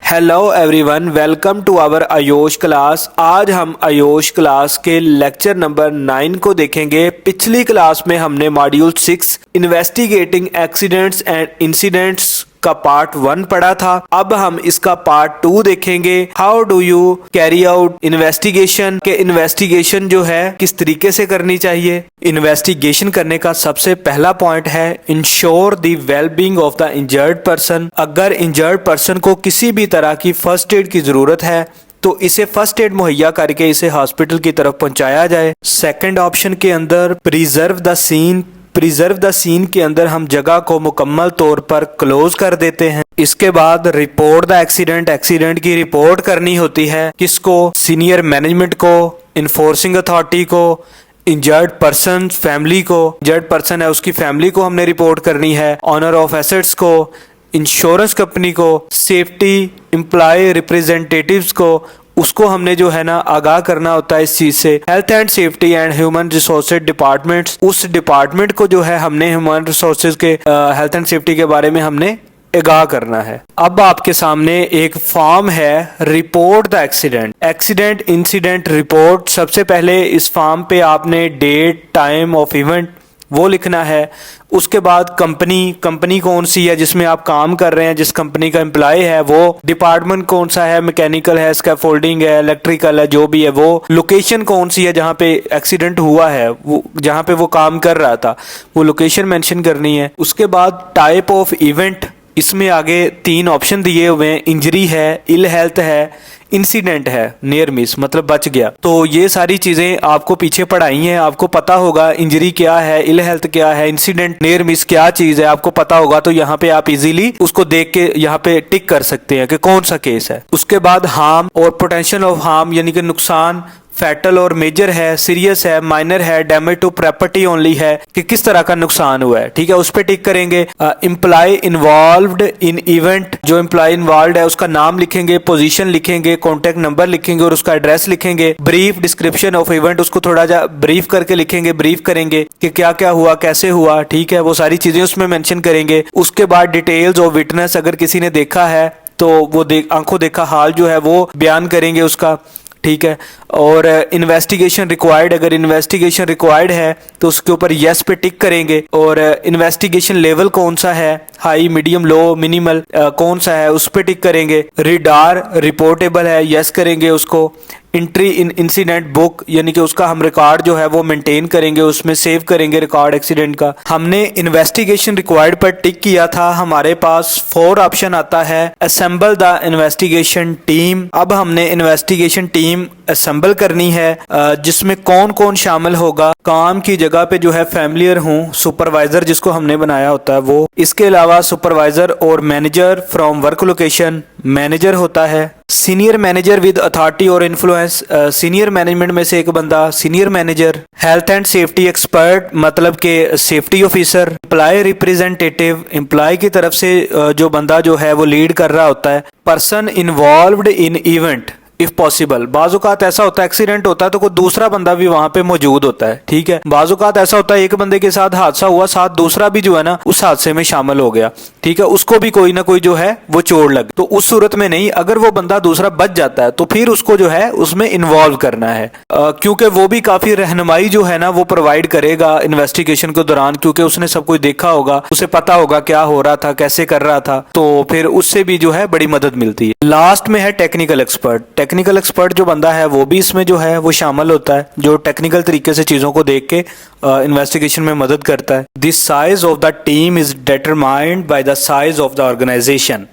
Hello everyone, welcome to our IOSH class. आज हम IOSH class के लेक्चर नंबर 9 को देखेंगे। पिछली क्लास में हमने module 6 investigating accidents and incidents का पार्ट 1 पढ़ा था। अब हम इसका पार्ट 2 देखेंगे। How do you carry out investigation, के इन्वेस्टिगेशन जो है किस तरीके से करनी चाहिए। इन्वेस्टिगेशन करने का सबसे पहला पॉइंट है ensure the wellbeing of the injured person. अगर इंजर्ड पर्सन को किसी भी तरह की फर्स्ट एड की जरूरत है तो इसे फर्स्ट एड मुहैया करके इसे हॉस्पिटल की तरफ पहुंचाया जाए। सेकंड ऑप्शन के अंदर preserve the scene. Preserve the scene के अंदर हम जगह को मुकम्मल तौर पर क्लोज कर देते हैं। इसके बाद रिपोर्ट द एक्सीडेंट। एक्सीडेंट की रिपोर्ट करनी होती है किसको? सीनियर मैनेजमेंट को, इन्फोर्सिंग अथॉरिटी को, इंजर्ड पर्सन फैमिली को। इंजर्ड पर्सन है उसकी फैमिली को हमने रिपोर्ट करनी है। ऑनर ऑफ एसेट्स को, इंश्योरेंस कंपनी को, सेफ्टी एम्प्लॉय रिप्रेजेंटेटिव्स को, उसको हमने जो है ना आगाह करना होता है इस चीज से। Health and safety and human resources departments, उस डिपार्टमेंट को जो है हमने ह्यूमन रिसोर्सेज के हेल्थ एंड सेफ्टी के बारे में हमने आगाह करना है। अब आपके सामने एक फॉर्म है report the accident. Accident incident report. सबसे पहले इस फॉर्म पे आपने डेट, टाइम ऑफ इवेंट वो लिखना है। उसके बाद कंपनी कौन सी है जिसमें आप काम कर रहे हैं, जिस कंपनी का एम्प्लॉय है वो, डिपार्टमेंट कौन सा है, मैकेनिकल है, स्कैफोल्डिंग है, इलेक्ट्रिकल है, जो भी है वो, लोकेशन कौन सी है जहाँ पे एक्सीडेंट हुआ है, वो जहाँ पे वो काम कर रहा था वो लोकेशन मेंशन करनी है। उसके बाद टाइप ऑफ इवेंट, इसमें आगे 3 ऑप्शन दिए हुए हैं। इंजरी है, इल हेल्थ है, इंसिडेंट है, नियर मिस मतलब बच गया। तो ये सारी चीजें आपको पीछे पढ़ाई हैं, आपको पता होगा इंजरी क्या है, इल हेल्थ क्या है, इंसिडेंट नियर मिस क्या चीज है, आपको पता होगा। तो यहाँ पे आप इजीली उसको देख के यहाँ पे टिक कर सकते हैं कि कौन सा केस है। उसके बाद हार्म और पोटेंशियल ऑफ हार्म यानी कि नुकसान फैटल और मेजर है, सीरियस है, माइनर है, डैमेज टू प्रॉपर्टी ओनली है, कि किस तरह का नुकसान हुआ है। ठीक है, उस पर टिक करेंगे। एम्प्लॉय इन्वॉल्व्ड इन इवेंट, जो एम्प्लॉय इन्वॉल्व है उसका नाम लिखेंगे, पोजीशन लिखेंगे, कॉन्टेक्ट नंबर लिखेंगे और उसका एड्रेस लिखेंगे। ब्रीफ डिस्क्रिप्शन ऑफ इवेंट, उसको थोड़ा जा ब्रीफ करके लिखेंगे, ब्रीफ करेंगे कि क्या क्या हुआ, कैसे हुआ। ठीक है, वो सारी चीजें उसमें मेंशन करेंगे। उसके बाद डिटेल्स ऑफ विटनेस, अगर किसी ने देखा है तो वो आंखों देखा हाल जो है वो बयान करेंगे उसका। ठीक है, और इन्वेस्टिगेशन रिक्वायर्ड, अगर इन्वेस्टिगेशन रिक्वायर्ड है तो उसके ऊपर यस पे टिक करेंगे। और इन्वेस्टिगेशन लेवल कौन सा है, हाई, मीडियम, लो, मिनिमल कौन सा है, उस पे टिक करेंगे। रिडार रिपोर्टेबल है, यस करेंगे उसको। एंट्री इन इंसिडेंट बुक यानी कि उसका हम रिकॉर्ड जो है वो मेंटेन करेंगे, उसमें सेव करेंगे रिकॉर्ड एक्सीडेंट का। हमने इन्वेस्टिगेशन रिक्वायर्ड पर टिक किया था। हमारे पास 4 ऑप्शन आता है। Assemble the investigation team. अब हमने इन्वेस्टिगेशन टीम असेंबल करनी है जिसमें कौन कौन शामिल होगा। काम की जगह पे जो है फैमिलियर हूँ, सुपरवाइजर जिसको हमने बनाया होता है वो। इसके अलावा सुपरवाइजर और manager from work location, manager होता है। सीनियर मैनेजर विद अथॉरिटी और इन्फ्लुएंस, सीनियर मैनेजमेंट में से एक बंदा senior manager. Health and safety expert मतलब के safety officer. Employee representative, employee की तरफ से जो बंदा जो है वो लीड कर रहा होता है। Person involved in event if possible, बाजुकात ऐसा होता है एक्सीडेंट होता है तो कोई दूसरा बंदा भी वहां पे मौजूद होता है। ठीक है, बाजुकात ऐसा होता है एक बंदे के साथ हादसा हुआ, साथ दूसरा भी जो है ना उस हादसे में शामिल हो गया। ठीक है, उसको भी कोई ना कोई जो है वो चोट लग, तो उस सूरत में नहीं, अगर वो बंदा दूसरा बच जाता है तो फिर उसको जो है उसमें इन्वॉल्व करना है, क्योंकि वो भी काफी रहनुमाई जो है ना वो प्रोवाइड करेगा इन्वेस्टिगेशन के दौरान, क्योंकि उसने सब कुछ देखा होगा, उसे पता होगा क्या हो रहा था, कैसे कर रहा था, तो फिर उससे भी जो है बड़ी मदद मिलती है। लास्ट में है टेक्निकल एक्सपर्ट। टेक्निकल एक्सपर्ट जो बंदा है वो भी इसमें जो है वो शामिल होता है, जो टेक्निकल तरीके से चीजों को देख के इन्वेस्टिगेशन में मदद करता है। The size of the team is determined by the size of the organisation.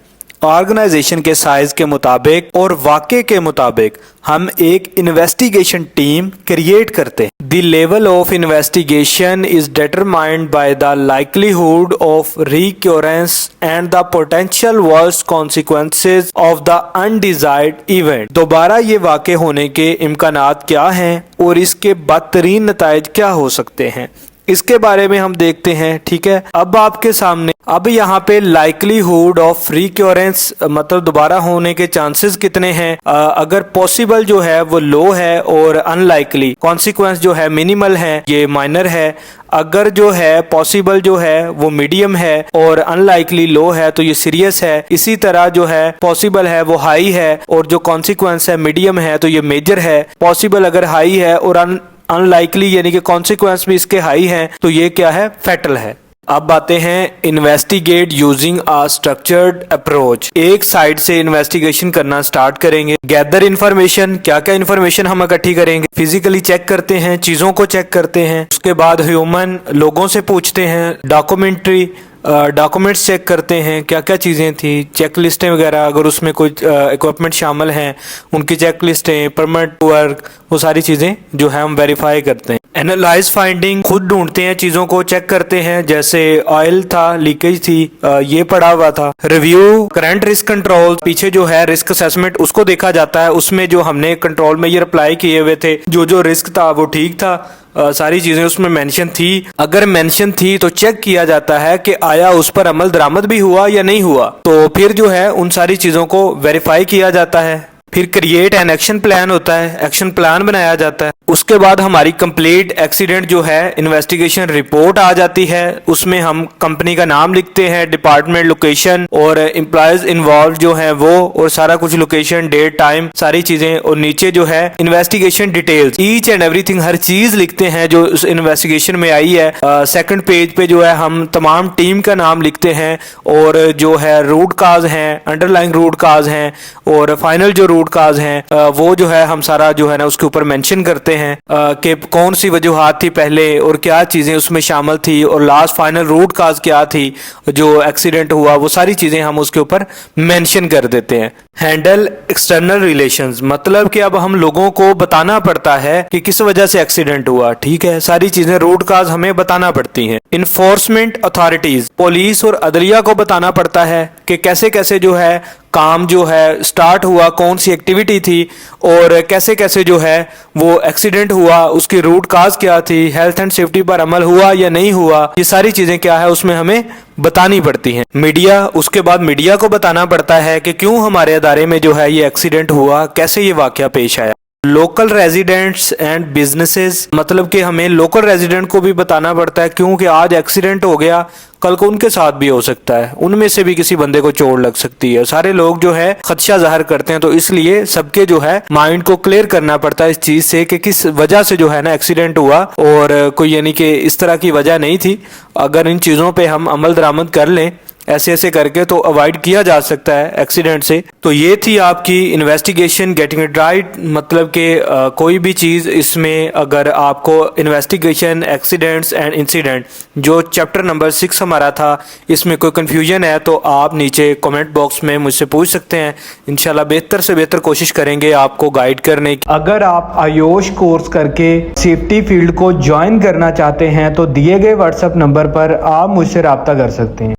Organisation के साइज के मुताबिक और वाक़े के मुताबिक हम एक इन्वेस्टिगेशन टीम क्रिएट करते हैं। The level of investigation is determined by the likelihood of recurrence and the potential worst consequences of the undesired event. दोबारा ये वाक़े होने के इम्कानात क्या हैं और इसके बदतरीन नताइज क्या हो सकते हैं। इसके बारे में हम देखते हैं। ठीक है, अब आपके सामने अब यहाँ पे लाइकलीहुड ऑफ रिक्योरेंस मतलब दोबारा होने के चांसेस कितने हैं। अगर पॉसिबल जो है वो लो है और अनलाइकली कॉन्सिक्वेंस जो है मिनिमल है, ये माइनर है। अगर जो है पॉसिबल जो है वो मीडियम है और अनलाइकली लो है तो ये सीरियस है। इसी तरह जो है पॉसिबल है वो हाई है और जो कॉन्सिक्वेंस है मीडियम है तो ये मेजर है। पॉसिबल अगर हाई है और अनलाइकली यानी कि कॉन्सिक्वेंस भी इसके हाई है तो ये क्या है, फैटल है। अब आते हैं investigate using a structured approach. एक साइड से इन्वेस्टिगेशन करना स्टार्ट करेंगे। गैदर इन्फॉर्मेशन, क्या क्या इन्फॉर्मेशन हम इकट्ठी करेंगे। फिजिकली चेक करते हैं, चीजों को चेक करते हैं। उसके बाद ह्यूमन लोगों से पूछते हैं। डॉक्यूमेंट्री डॉक्यूमेंट्स चेक करते हैं, क्या क्या चीज़ें थी, चेक लिस्टें वगैरह, अगर उसमें कोई इक्विपमेंट शामिल हैं उनकी चेक लिस्टें, परमिट वर्क, वो सारी चीज़ें जो है हम वेरीफाई करते हैं। एनालाइज फाइंडिंग, खुद ढूंढते हैं, चीज़ों को चेक करते हैं। जैसे ऑयल था, लीकेज थी, ये पड़ा हुआ था। रिव्यू करंट रिस्क कंट्रोल, पीछे जो है रिस्क असेसमेंट उसको देखा जाता है। उसमें जो हमने कंट्रोल में ये अप्लाई किए हुए थे, जो रिस्क था वो ठीक था, सारी चीजें उसमें मेंशन थी। अगर मेंशन थी तो चेक किया जाता है कि आया उस पर अमल दरामद भी हुआ या नहीं हुआ। तो फिर जो है उन सारी चीजों को वेरीफाई किया जाता है। फिर क्रिएट एन एक्शन प्लान होता है, एक्शन प्लान बनाया जाता है। उसके बाद हमारी कंप्लीट एक्सीडेंट जो है इन्वेस्टिगेशन रिपोर्ट आ जाती है। उसमें हम कंपनी का नाम लिखते हैं, डिपार्टमेंट, लोकेशन और एम्प्लॉयज इन्वॉल्व जो है वो, और सारा कुछ लोकेशन, डेट, टाइम, सारी चीजें। और नीचे जो है investigation details, each and everything, हर चीज लिखते हैं जो उस इन्वेस्टिगेशन में आई है। सेकंड पेज पे जो है हम तमाम टीम का नाम लिखते हैं और जो है रूट काज हैं, अंडरलाइंग रूट काज हैं और फाइनल जो रूट काज हैं वो जो है हम सारा जो है ना उसके ऊपर मेंशन करते हैं कि कौन सी वजूहात थी पहले और क्या चीजें उसमें शामिल थी और लास्ट फाइनल रूट काज क्या थी जो एक्सीडेंट हुआ, वो सारी चीजें हम उसके ऊपर मेंशन कर देते हैं। हैंडल एक्सटर्नल रिलेशंस, मतलब कि अब हम लोगों को बताना पड़ता है कि किस वजह से एक्सीडेंट हुआ। ठीक है, सारी चीजें रूट काज हमें बताना पड़ती हैं। इन्फोर्समेंट अथॉरिटीज, पुलिस और अदलिया को बताना पड़ता है कि कैसे कैसे जो है काम जो है स्टार्ट हुआ, कौन सी एक्टिविटी थी और कैसे कैसे जो है वो एक्सीडेंट हुआ, उसकी रूट काज क्या थी, हेल्थ एंड सेफ्टी पर अमल हुआ या नहीं हुआ, ये सारी चीजें क्या है उसमें हमें बतानी पड़ती हैं। मीडिया, उसके बाद मीडिया को बताना पड़ता है कि क्यों हमारे अदारे में जो है ये एक्सीडेंट हुआ, कैसे ये वाकया पेश आया। लोकल रेजिडेंट्स एंड बिजनेसेस, मतलब कि हमें लोकल रेजिडेंट को भी बताना पड़ता है क्योंकि आज एक्सीडेंट हो गया, कल को उनके साथ भी हो सकता है, उनमें से भी किसी बंदे को चोट लग सकती है। सारे लोग जो है खदशा जाहिर करते हैं, तो इसलिए सबके जो है माइंड को क्लियर करना पड़ता है इस चीज से कि किस वजह से जो है ना एक्सीडेंट हुआ और कोई यानी कि इस तरह की वजह नहीं थी। अगर इन चीजों पे हम अमल दरामद कर लें ऐसे ऐसे करके तो अवॉइड किया जा सकता है एक्सीडेंट से। तो ये थी आपकी इन्वेस्टिगेशन गेटिंग इट राइट, मतलब कि कोई भी चीज़ इसमें अगर आपको इन्वेस्टिगेशन एक्सीडेंट्स एंड इंसिडेंट जो चैप्टर नंबर 6 हमारा था इसमें कोई कन्फ्यूजन है तो आप नीचे कमेंट बॉक्स में मुझसे पूछ सकते हैं। इंशाल्लाह बेहतर से बेहतर कोशिश करेंगे आपको गाइड करने की। अगर आप आयोश कोर्स करके सेफ्टी फील्ड को ज्वाइन करना चाहते हैं तो दिए गए व्हाट्सएप नंबर पर आप मुझसे रब्ता कर सकते हैं।